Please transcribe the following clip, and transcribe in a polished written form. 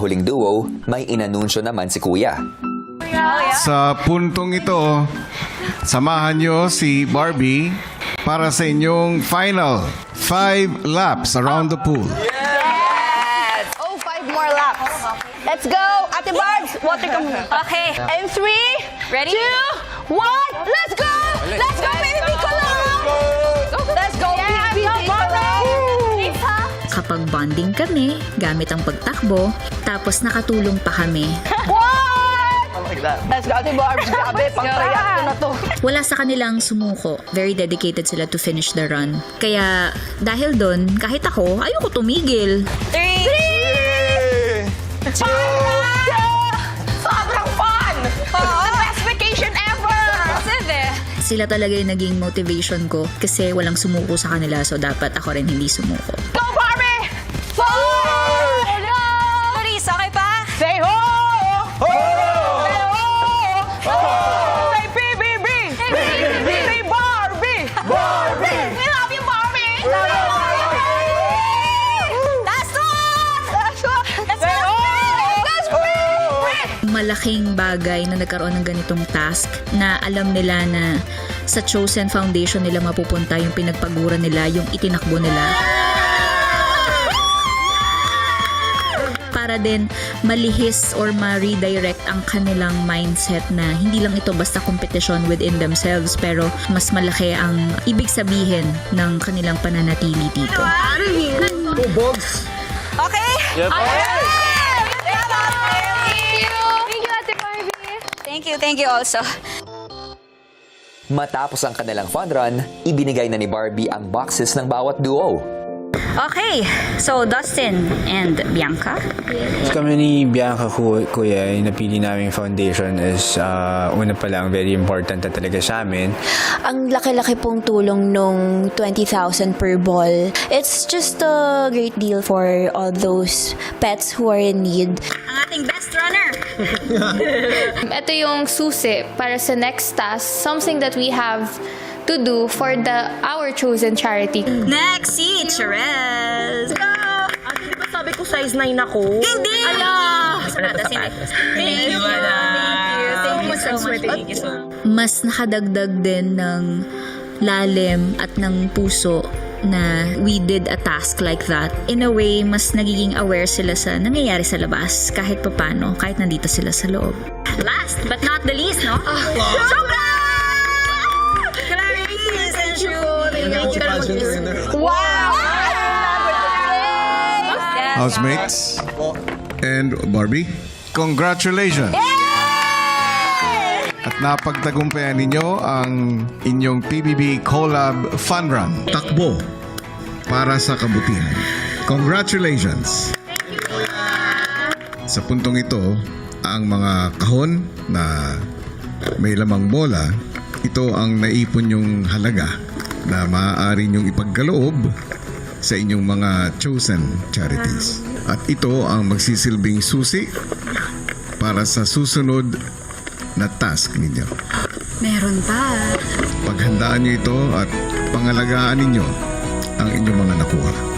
huling duo, may inanunsyo naman si Kuya. Sa puntong ito, samahan nyo si Barbie para sa inyong final 5 laps around the pool. Yes! Oh, 5 more laps. Let's go! Ate Barbs, water come. Okay. And 3, Ready? 2, 1, let's go! Let's go, baby Colong! Let's go, baby Colong! Kapag bonding kami, gamit ang pagtakbo, tapos nakatulong pa kami. Let's go, Ate Barbs. Grabe, pang-triathlon na to. Wala sa kanilang sumuko. Very dedicated sila to finish the run. Kaya dahil doon, kahit ako, ayoko tumigil. 3, 2, Sobrang fun! The best vacation ever! Sila talaga yung naging motivation ko kasi walang sumuko sa kanila, so dapat ako rin hindi sumuko. Go, Barbie! 4! Clarice, okay pa? Say ho! Say PBB! Say Barbie! Barbie! We love you, Barbie! Last one! Let's go! Let's go! Malaking bagay na nagkaroon ng ganitong task na alam nila na sa Chosen Foundation nila mapupunta yung pinagpagura nila, yung itinakbo nila. Para din malihis or ma-redirect ang kanilang mindset na hindi lang ito basta competition within themselves, pero mas malaki ang ibig sabihin ng kanilang pananatili dito. Okay? Yep. Thank you also. Matapos ang kanilang fun run, ibinigay na ni Barbie ang boxes ng bawat duo. Okay, so Dustin and Bianca. Kami ni Bianca, kuya, yung napili naming foundation is una pa lang, very important na talaga sa amin. Ang laki-laki pong tulong nung 20,000 per ball. It's just a great deal for all those pets who are in need. Ang ating best runner. Ito yung susi para sa next task, something that we have to do for our chosen charity. Next, si Cherez. Go! Di ba sabi ko size 9 ako? Hindi! Ala! Thank you so much. Mas nakadagdag din ng lalim at ng puso na we did a task like that. In a way, mas nagiging aware sila sa nangyayari sa labas kahit papano, kahit nandito sila sa loob. Last but not the least, no? Wow! Housemates and Barbie, congratulations! At napagtagumpayan ninyo ang inyong PBB Collab Fun Run. Takbo para sa kabutihan. Congratulations! Sa puntong ito, ang mga kahon na may lamang bola, ito ang naipon yung halaga na maaari nyong ipagkaloob sa inyong mga chosen charities. At ito ang magsisilbing susi para sa susunod na task ninyo. Meron pa. Paghandaan nyo ito at pangalagaan ninyo ang inyong mga nakuha.